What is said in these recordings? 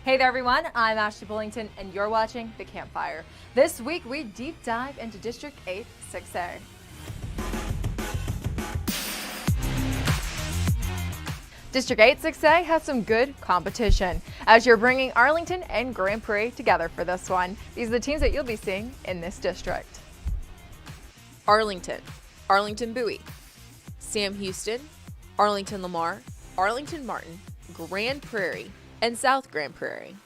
Hey there everyone, I'm Ashley Bullington and you're watching The Campfire. This week we deep dive into District 8 6A. District 8 6A has some good competition as you're bringing Arlington and Grand Prairie together for this one. These are the teams that you'll be seeing in this district. Arlington, Arlington Bowie, Sam Houston, Arlington Lamar, Arlington Martin, Grand Prairie, and South Grand Prairie.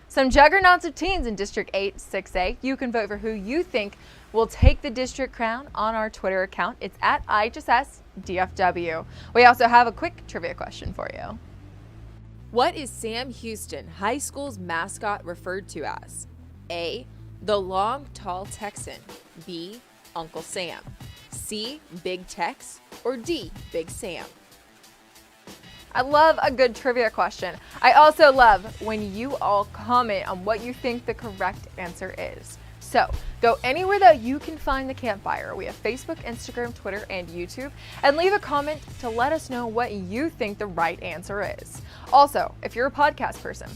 Some juggernauts of teams in District 8 6A. You can vote for who you think will take the district crown on our Twitter account. It's at IHSSDFW. We also have a quick trivia question for you. What is Sam Houston High School's mascot referred to as? A, the long, tall Texan. B, Uncle Sam. C, Big Tex. Or D, Big Sam. I love a good trivia question. I also love when you all comment on what you think the correct answer is. So go anywhere that you can find The Campfire. We have Facebook, Instagram, Twitter, and YouTube, and leave a comment to let us know what you think the right answer is. Also, if you're a podcast person,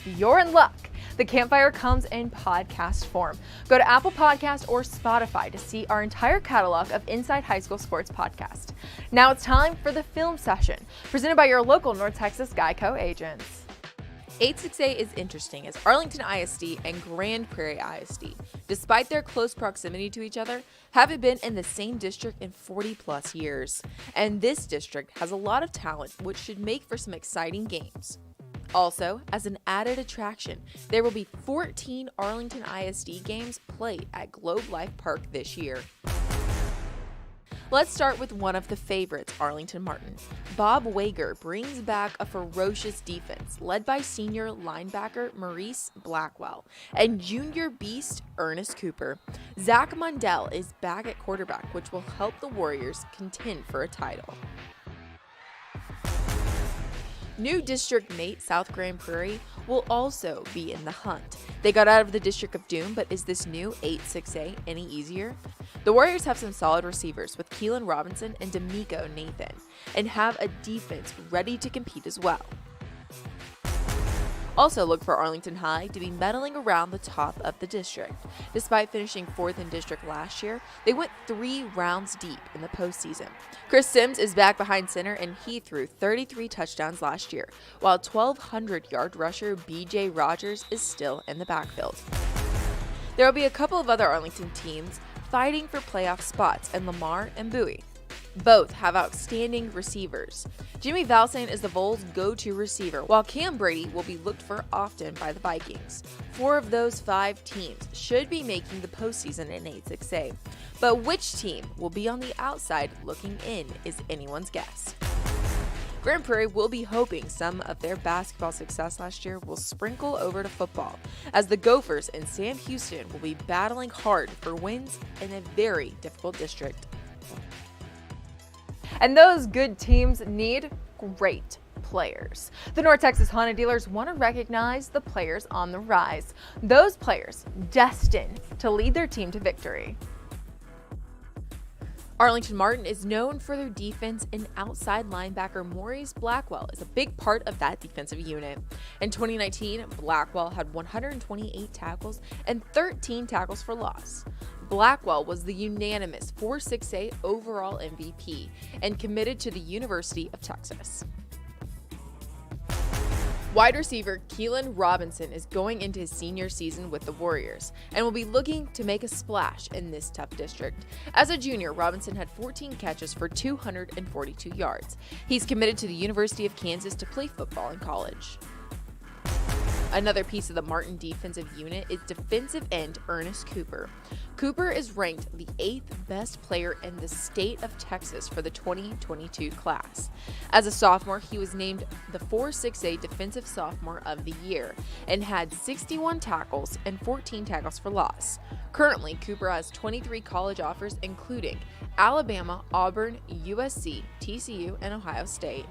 you're in luck. The Campfire comes in podcast form. Go to Apple Podcasts or Spotify to see our entire catalog of Inside High School Sports podcast. Now it's time for the film session, presented by your local North Texas Geico agents. 8-6A is interesting as Arlington ISD and Grand Prairie ISD, despite their close proximity to each other, haven't been in the same district in 40 plus years. And this district has a lot of talent, which should make for some exciting games. Also, as an added attraction, there will be 14 Arlington ISD games played at Globe Life Park this year. Let's start with one of the favorites, Arlington Martin. Bob Wager brings back a ferocious defense led by senior linebacker Maurice Blackwell and junior beast Ernest Cooper. Zach Mundell is back at quarterback, which will help the Warriors contend for a title. New district mate South Grand Prairie will also be in the hunt. They got out of the District of Doom, but is this new 8-6A any easier? The Warriors have some solid receivers with Keelan Robinson and D'Amico Nathan, and have a defense ready to compete as well. Also look for Arlington High to be medaling around the top of the district. Despite finishing 4th in district last year, they went 3 rounds deep in the postseason. Chris Sims is back behind center and he threw 33 touchdowns last year, while 1,200-yard rusher BJ Rogers is still in the backfield. There will be a couple of other Arlington teams fighting for playoff spots in Lamar and Bowie. Both have outstanding receivers. Jimmy Valsain is the Vols' go-to receiver, while Cam Brady will be looked for often by the Vikings. 4 of those 5 teams should be making the postseason in 8-6A, but which team will be on the outside looking in is anyone's guess. Grand Prairie will be hoping some of their basketball success last year will sprinkle over to football, as the Gophers and Sam Houston will be battling hard for wins in a very difficult district. And those good teams need great players. The North Texas Honda dealers want to recognize the players on the rise. Those players destined to lead their team to victory. Arlington Martin is known for their defense, and outside linebacker Maurice Blackwell is a big part of that defensive unit. In 2019, Blackwell had 128 tackles and 13 tackles for loss. Blackwell was the unanimous 4-6A overall MVP and committed to the University of Texas. Wide receiver Keelan Robinson is going into his senior season with the Warriors and will be looking to make a splash in this tough district. As a junior, Robinson had 14 catches for 242 yards. He's committed to the University of Kansas to play football in college. Another piece of the Martin defensive unit is defensive end Ernest Cooper. Cooper is ranked the 8th best player in the state of Texas for the 2022 class. As a sophomore, he was named the 4-6A Defensive Sophomore of the Year and had 61 tackles and 14 tackles for loss. Currently, Cooper has 23 college offers, including Alabama, Auburn, USC, TCU, and Ohio State.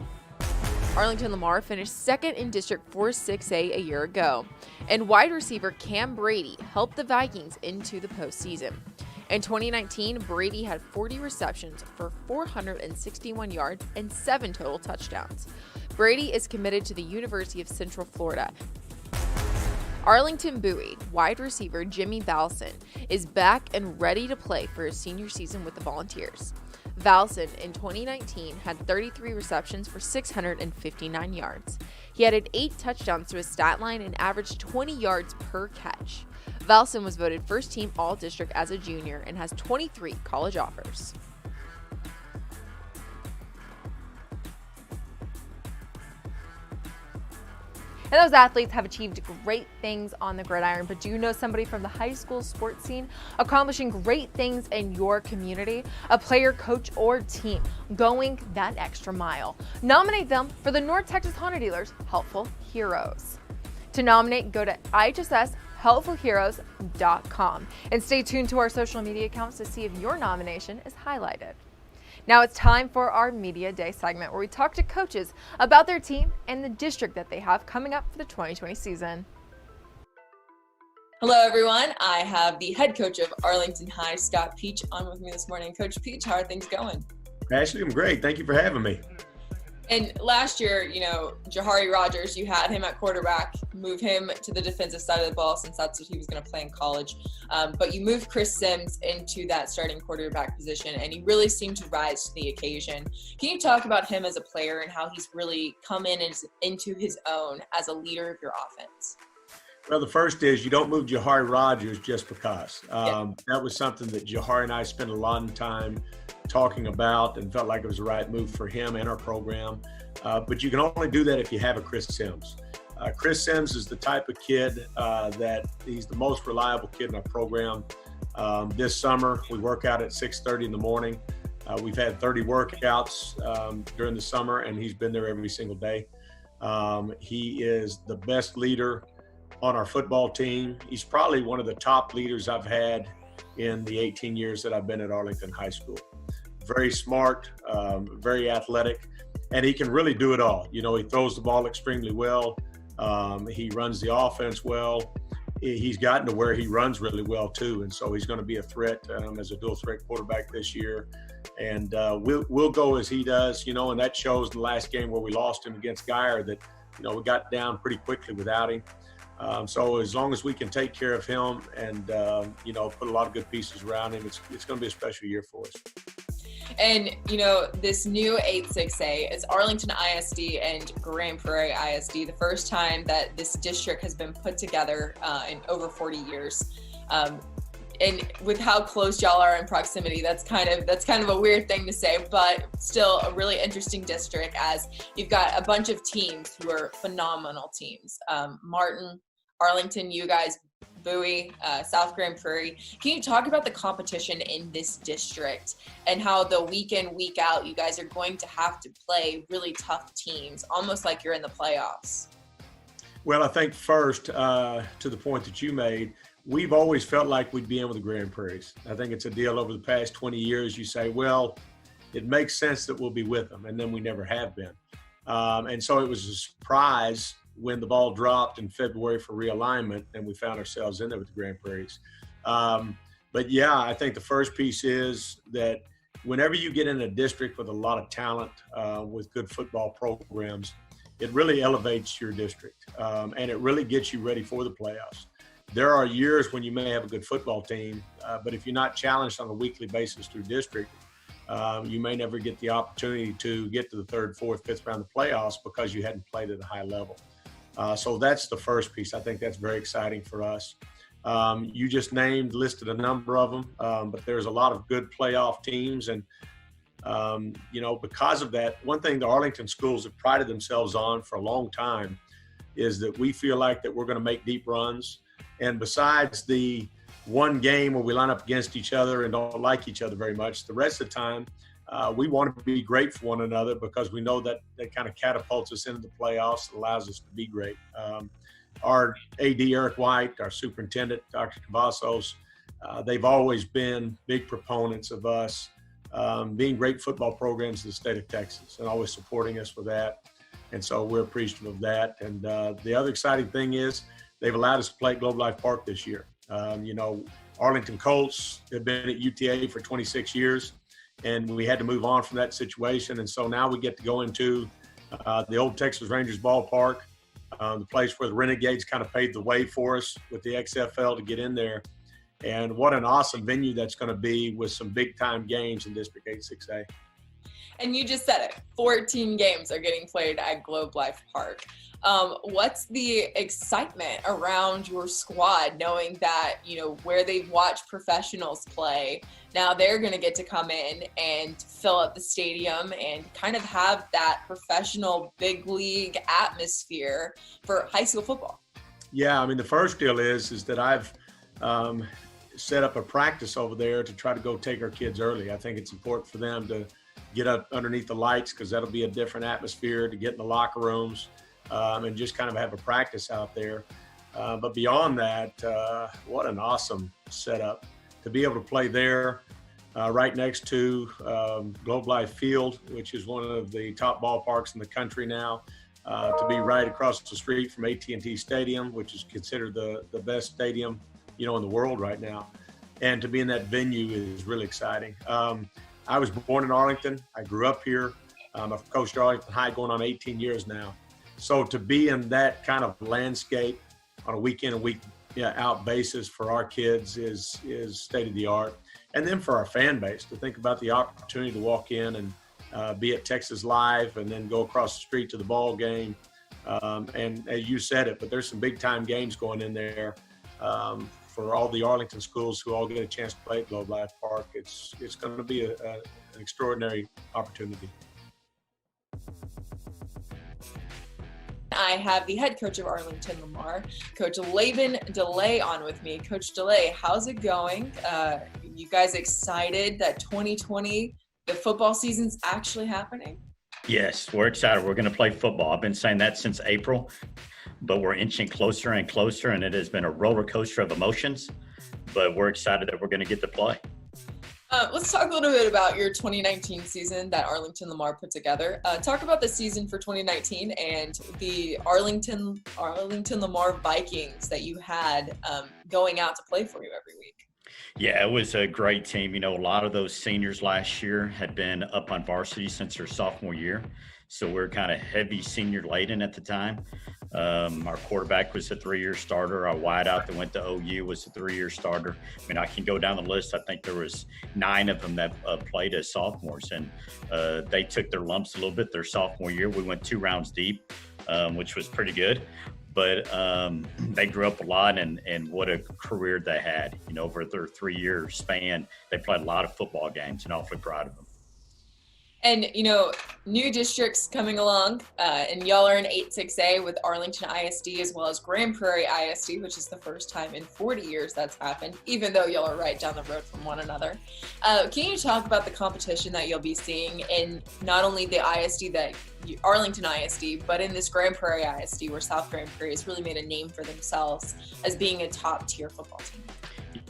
Arlington Lamar finished 2nd in District 4-6A a year ago, and wide receiver Cam Brady helped the Vikings into the postseason. In 2019, Brady had 40 receptions for 461 yards and 7 total touchdowns. Brady is committed to the University of Central Florida. Arlington Bowie wide receiver Jimmy Valson is back and ready to play for his senior season with the Volunteers. Valson in 2019 had 33 receptions for 659 yards. He added 8 touchdowns to his stat line and averaged 20 yards per catch. Valson was voted first team All-District as a junior and has 23 college offers. And those athletes have achieved great things on the gridiron, but do you know somebody from the high school sports scene accomplishing great things in your community? A player, coach, or team going that extra mile. Nominate them for the North Texas Honda Dealers Helpful Heroes. To nominate, go to ihshelpfulheroes.com and stay tuned to our social media accounts to see if your nomination is highlighted. Now it's time for our Media Day segment where we talk to coaches about their team and the district that they have coming up for the 2020 season. Hello, everyone. I have the head coach of Arlington High, Scott Peach, on with me this morning. Coach Peach, how are things going? Ashley, I'm great. Thank you for having me. And last year, Jahari Rogers, you had him at quarterback, move him to the defensive side of the ball since that's what he was going to play in college. But you moved Chris Sims into that starting quarterback position, and he really seemed to rise to the occasion. Can you talk about him as a player and how he's really come into his own as a leader of your offense? Well, the first is you don't move Jahari Rogers just because. That was something that Jahari and I spent a lot of time talking about and felt like it was the right move for him and our program. But you can only do that if you have a Chris Sims. Chris Sims is the type of kid that he's the most reliable kid in our program. This summer, we work out at 6:30 in the morning. We've had 30 workouts during the summer, and he's been there every single day. He is the best leader on our football team. He's probably one of the top leaders I've had in the 18 years that I've been at Arlington High School. Very smart, very athletic, and he can really do it all. He throws the ball extremely well. He runs the offense well. He's gotten to where he runs really well too, and so he's going to be a threat as a dual threat quarterback this year. And we'll go as he does, and that shows in the last game where we lost him against Geyer that, we got down pretty quickly without him. So as long as we can take care of him and, put a lot of good pieces around him, it's going to be a special year for us. And, this new 8-6A is Arlington ISD and Grand Prairie ISD, the first time that this district has been put together in over 40 years. And with how close y'all are in proximity, that's kind of a weird thing to say, but still a really interesting district as you've got a bunch of teams who are phenomenal teams. Martin, Arlington, you guys, Bowie, South Grand Prairie. Can you talk about the competition in this district and how the week in, week out, you guys are going to have to play really tough teams, almost like you're in the playoffs? Well, I think first, to the point that you made, we've always felt like we'd be in with the Grand Prairies. I think it's a deal over the past 20 years. You say, well, it makes sense that we'll be with them, and then we never have been. And so it was a surprise when the ball dropped in February for realignment and we found ourselves in there with the Grand Prairies. But yeah, I think the first piece is that whenever you get in a district with a lot of talent, with good football programs, it really elevates your district, and it really gets you ready for the playoffs. There are years when you may have a good football team, but if you're not challenged on a weekly basis through district, you may never get the opportunity to get to the third, fourth, fifth round of the playoffs because you hadn't played at a high level. So that's the first piece. I think that's very exciting for us. You just listed a number of them, but there's a lot of good playoff teams. And, because of that, one thing the Arlington schools have prided themselves on for a long time is that we feel like that we're going to make deep runs. And besides the one game where we line up against each other and don't like each other very much, the rest of the time, we want to be great for one another because we know that kind of catapults us into the playoffs and allows us to be great. Our AD, Eric White, our superintendent, Dr. Cavazos, they've always been big proponents of us being great football programs in the state of Texas and always supporting us with that. And so we're appreciative of that. And the other exciting thing is they've allowed us to play at Globe Life Park this year. Arlington Colts have been at UTA for 26 years, and we had to move on from that situation. And so now we get to go into the old Texas Rangers ballpark, the place where the Renegades kind of paved the way for us with the XFL to get in there. And what an awesome venue that's going to be with some big time games in District 8-6A. And you just said it, 14 games are getting played at Globe Life Park. What's the excitement around your squad, knowing that, where they've watched professionals play, now they're going to get to come in and fill up the stadium and kind of have that professional big league atmosphere for high school football? Yeah, the first deal is that I've set up a practice over there to try to go take our kids early. I think it's important for them to get up underneath the lights, because that'll be a different atmosphere, to get in the locker rooms and just kind of have a practice out there. But beyond that, what an awesome setup to be able to play there right next to Globe Life Field, which is one of the top ballparks in the country now, to be right across the street from AT&T Stadium, which is considered the best stadium, in the world right now. And to be in that venue is really exciting. I was born in Arlington. I grew up here. I've coached Arlington High going on 18 years now. So to be in that kind of landscape on a week in and week out basis for our kids is state of the art. And then for our fan base to think about the opportunity to walk in and be at Texas Live and then go across the street to the ball game. And as you said it, but there's some big time games going in there. For all the Arlington schools who all get a chance to play at Globe Life Park, it's going to be an extraordinary opportunity. I have the head coach of Arlington, Lamar, Coach Laban DeLay, on with me. Coach DeLay, how's it going? You guys excited that 2020, the football season's actually happening? Yes, we're excited. We're going to play football. I've been saying that since April, but we're inching closer and closer, and it has been a roller coaster of emotions, but we're excited that we're going to get to play. Let's talk a little bit about your 2019 season that Arlington Lamar put together. Talk about the season for 2019 and the Arlington Lamar Vikings that you had going out to play for you every week. Yeah, it was a great team. A lot of those seniors last year had been up on varsity since their sophomore year. So we're kind of heavy senior laden at the time. Our quarterback was a 3-year starter. Our wideout that went to OU was a 3-year starter. I can go down the list. I think there was 9 of them that played as sophomores, and they took their lumps a little bit their sophomore year. We went 2 rounds deep, which was pretty good. But they grew up a lot, and what a career they had. Over their 3-year span, they played a lot of football games, and awfully proud of them. And, new districts coming along, and y'all are in 8-6A with Arlington ISD as well as Grand Prairie ISD, which is the first time in 40 years that's happened, even though y'all are right down the road from one another. Can you talk about the competition that you'll be seeing in not only the ISD Arlington ISD, but in this Grand Prairie ISD, where South Grand Prairie has really made a name for themselves as being a top tier football team?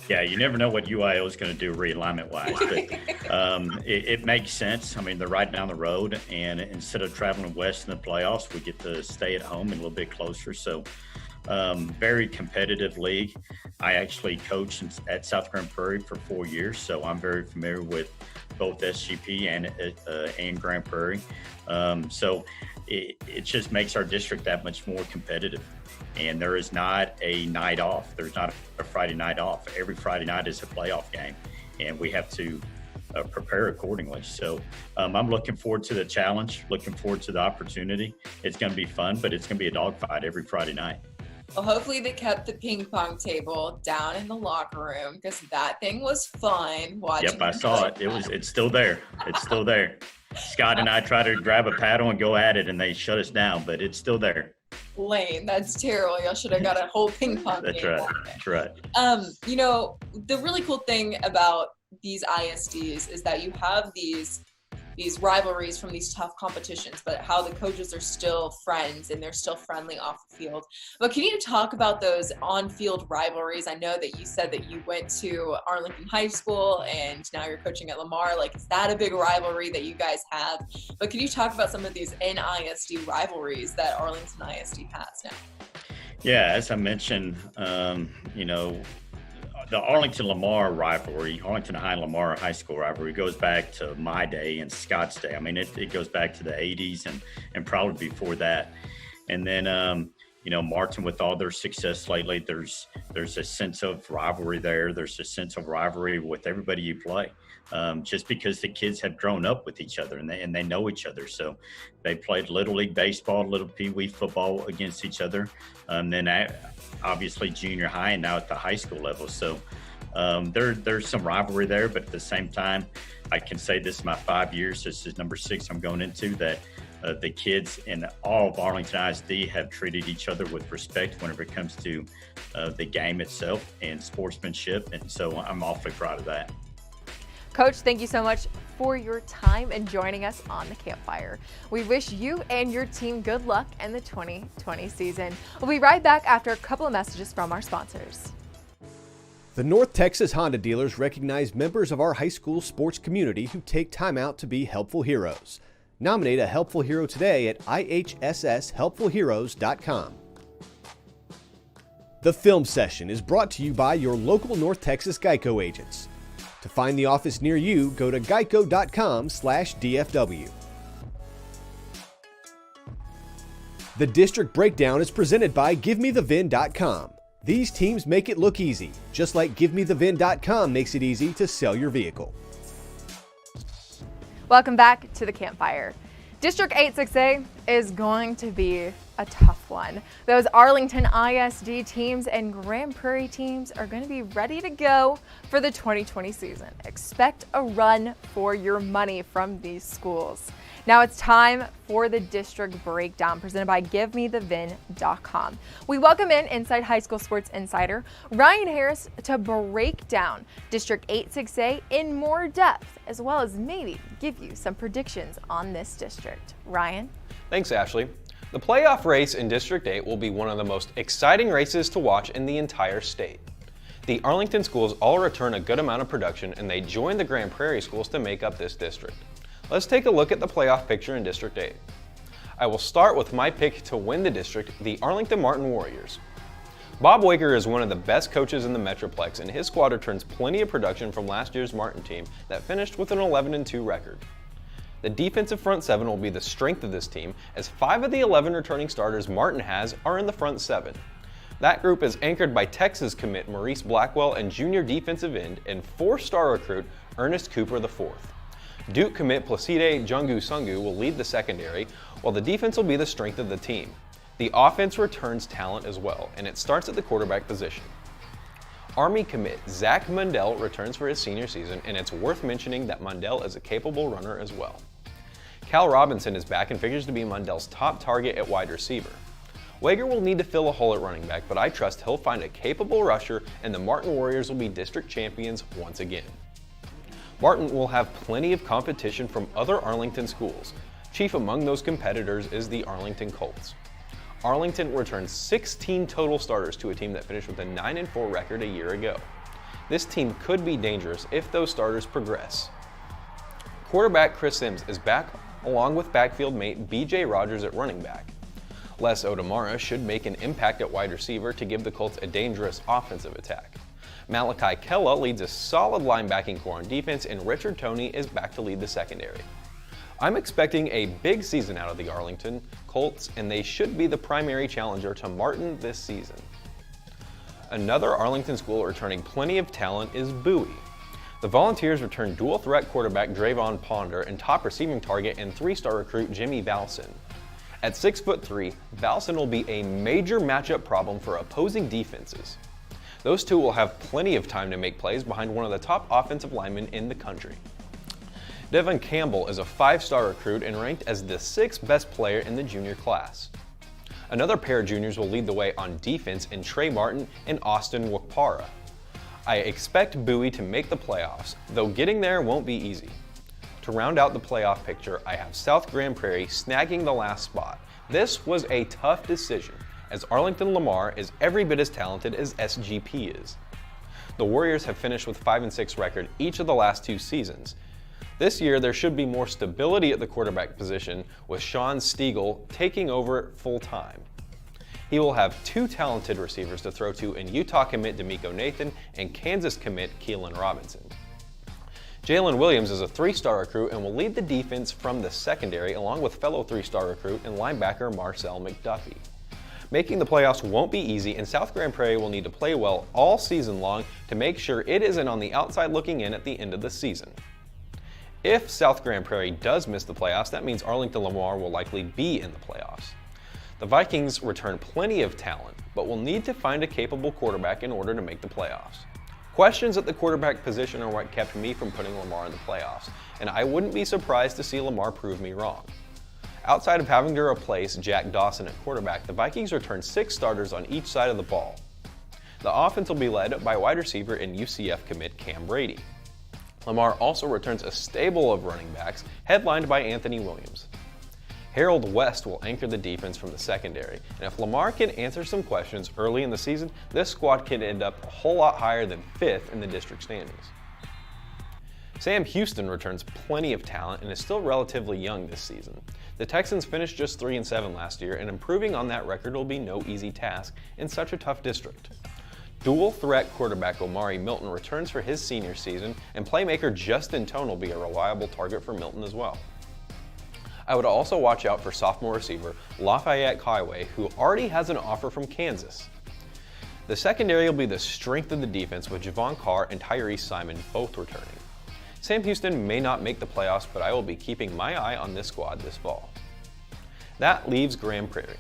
Yeah, you never know what UIO is going to do realignment-wise, but it makes sense. They're right down the road, and instead of traveling west in the playoffs, we get to stay at home and a little bit closer. So, very competitive league. I actually coached at South Grand Prairie for 4 years, so I'm very familiar with both SGP and Grand Prairie. So it just makes our district that much more competitive. And there is not a night off. There's not a Friday night off. Every Friday night is a playoff game, and we have to prepare accordingly. So I'm looking forward to the challenge, looking forward to the opportunity. It's going to be fun, but it's going to be a dogfight every Friday night. Well, hopefully they kept the ping pong table down in the locker room, because that thing was fun watching. Yep, I saw it. It's still there. It's still there. Scott and I tried to grab a paddle and go at it, and they shut us down, but it's still there. Lane, that's terrible. Y'all should have got a whole ping pong game. That's right. The really cool thing about these ISDs is that you have these rivalries from these tough competitions, but how the coaches are still friends and they're still friendly off the field. But can you talk about those on-field rivalries? I know that you said that you went to Arlington High School and now you're coaching at Lamar. Is that a big rivalry that you guys have? But can you talk about some of these NISD rivalries that Arlington ISD has now? Yeah, as I mentioned, The Arlington-Lamar rivalry, Arlington High and Lamar High School rivalry, goes back to my day and Scott's day. I mean, it goes back to the 80s and probably before that. And then, Martin, with all their success lately, there's a sense of rivalry there. There's a sense of rivalry with everybody you play, just because the kids have grown up with each other and they know each other. So they played Little League baseball, Little Pee Wee football against each other. Then obviously junior high and now at the high school level. So there's some rivalry there, but at the same time, I can say this is my 5 years. This is number 6 I'm going into, that the kids in all of Arlington ISD have treated each other with respect whenever it comes to the game itself and sportsmanship. And so I'm awfully proud of that. Coach, thank you so much for your time and joining us on the Campfire. We wish you and your team good luck in the 2020 season. We'll be right back after a couple of messages from our sponsors. The North Texas Honda dealers recognize members of our high school sports community who take time out to be helpful heroes. Nominate a helpful hero today at ihsshelpfulheroes.com. The film session is brought to you by your local North Texas Geico agents. To find the office near you, go to geico.com/DFW. The District Breakdown is presented by GiveMeTheVin.com. These teams make it look easy, just like GiveMeTheVin.com makes it easy to sell your vehicle. Welcome back to the Campfire. District 86A is going to be a tough one. Those Arlington ISD teams and Grand Prairie teams are going to be ready to go for the 2020 season. Expect a run for your money from these schools. Now it's time for the District Breakdown presented by GiveMeTheVin.com. We welcome in Inside High School Sports Insider Ryan Harris to break down District 86A in more depth, as well as maybe give you some predictions on this district. Ryan? Thanks, Ashley. The playoff race in District 8 will be one of the most exciting races to watch in the entire state. The Arlington schools all return a good amount of production, and they join the Grand Prairie schools to make up this district. Let's take a look at the playoff picture in District 8. I will start with my pick to win the district, the Arlington Martin Warriors. Bob Waker is one of the best coaches in the metroplex, and his squad returns plenty of production from last year's Martin team that finished with an 11-2 record. The defensive front seven will be the strength of this team, as 5 of the 11 returning starters Martin has are in the front seven. That group is anchored by Texas commit Maurice Blackwell and junior defensive end and 4-star recruit Ernest Cooper IV. Duke commit Placide Jungu Sungu will lead the secondary, while the defense will be the strength of the team. The offense returns talent as well, and it starts at the quarterback position. Army commit Zach Mundell returns for his senior season, and it's worth mentioning that Mundell is a capable runner as well. Cal Robinson is back and figures to be Mundell's top target at wide receiver. Wager will need to fill a hole at running back, but I trust he'll find a capable rusher, and the Martin Warriors will be district champions once again. Martin will have plenty of competition from other Arlington schools. Chief among those competitors is the Arlington Colts. Arlington returns 16 total starters to a team that finished with a 9-4 record a year ago. This team could be dangerous if those starters progress. Quarterback Chris Sims is back, along with backfield mate BJ Rogers at running back. Les Odemara should make an impact at wide receiver to give the Colts a dangerous offensive attack. Malachi Kella leads a solid linebacking core on defense, and Richard Toney is back to lead the secondary. I'm expecting a big season out of the Arlington Colts, and they should be the primary challenger to Martin this season. Another Arlington school returning plenty of talent is Bowie. The Volunteers return dual threat quarterback Drayvon Ponder and top receiving target and 3-star recruit Jimmy Valson. At 6'3", Valson will be a major matchup problem for opposing defenses. Those two will have plenty of time to make plays behind one of the top offensive linemen in the country. Devin Campbell is a 5-star recruit and ranked as the 6th best player in the junior class. Another pair of juniors will lead the way on defense in Trey Martin and Austin Wakpara. I expect Bowie to make the playoffs, though getting there won't be easy. To round out the playoff picture, I have South Grand Prairie snagging the last spot. This was a tough decision, as Arlington Lamar is every bit as talented as SGP is. The Warriors have finished with 5-6 record each of the last 2 seasons. This year, there should be more stability at the quarterback position, with Sean Stiegel taking over full-time. He will have 2 talented receivers to throw to in Utah commit D'Amico Nathan and Kansas commit Keelan Robinson. Jalen Williams is a 3-star recruit and will lead the defense from the secondary along with fellow 3-star recruit and linebacker Marcel McDuffie. Making the playoffs won't be easy, and South Grand Prairie will need to play well all season long to make sure it isn't on the outside looking in at the end of the season. If South Grand Prairie does miss the playoffs, that means Arlington Lamar will likely be in the playoffs. The Vikings return plenty of talent, but will need to find a capable quarterback in order to make the playoffs. Questions at the quarterback position are what kept me from putting Lamar in the playoffs, and I wouldn't be surprised to see Lamar prove me wrong. Outside of having to replace Jack Dawson at quarterback, the Vikings return 6 starters on each side of the ball. The offense will be led by wide receiver and UCF commit Cam Brady. Lamar also returns a stable of running backs, headlined by Anthony Williams. Harold West will anchor the defense from the secondary, and if Lamar can answer some questions early in the season, this squad can end up a whole lot higher than 5th in the district standings. Sam Houston returns plenty of talent and is still relatively young this season. The Texans finished just 3-7 last year, and improving on that record will be no easy task in such a tough district. Dual threat quarterback Omari Milton returns for his senior season, and playmaker Justin Tone will be a reliable target for Milton as well. I would also watch out for sophomore receiver Lafayette Kaiway, who already has an offer from Kansas. The secondary will be the strength of the defense, with Javon Carr and Tyrese Simon both returning. Sam Houston may not make the playoffs, but I will be keeping my eye on this squad this fall. That leaves Grand Prairie.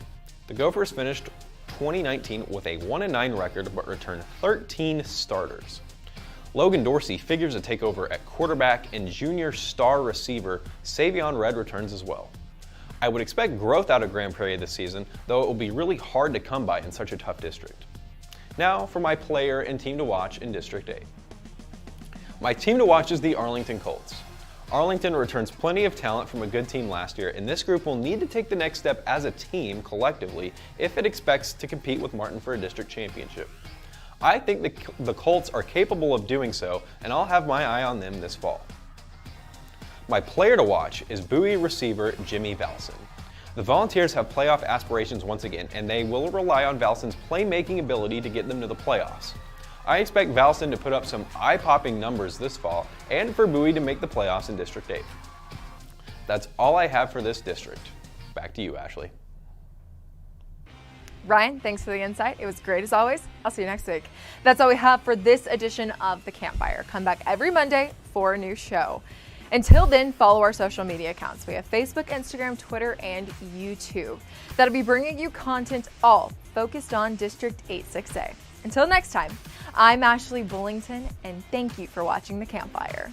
The Gophers finished 2019 with a 1-9 record, but returned 13 starters. Logan Dorsey figures to take over at quarterback, and junior star receiver Savion Red returns as well. I would expect growth out of Grand Prairie this season, though it will be really hard to come by in such a tough district. Now for my player and team to watch in District 8. My team to watch is the Arlington Colts. Arlington returns plenty of talent from a good team last year, and this group will need to take the next step as a team collectively if it expects to compete with Martin for a district championship. I think the Colts are capable of doing so, and I'll have my eye on them this fall. My player to watch is Bowie receiver Jimmy Valson. The Volunteers have playoff aspirations once again, and they will rely on Valson's playmaking ability to get them to the playoffs. I expect Valson to put up some eye-popping numbers this fall, and for Bowie to make the playoffs in District 8. That's all I have for this district. Back to you, Ashley. Ryan, thanks for the insight. It was great as always. I'll see you next week. That's all we have for this edition of the Campfire. Come back every Monday for a new show. Until then, follow our social media accounts. We have Facebook, Instagram, Twitter, and YouTube. That'll be bringing you content all focused on District 86A. Until next time, I'm Ashley Bullington, and thank you for watching the Campfire.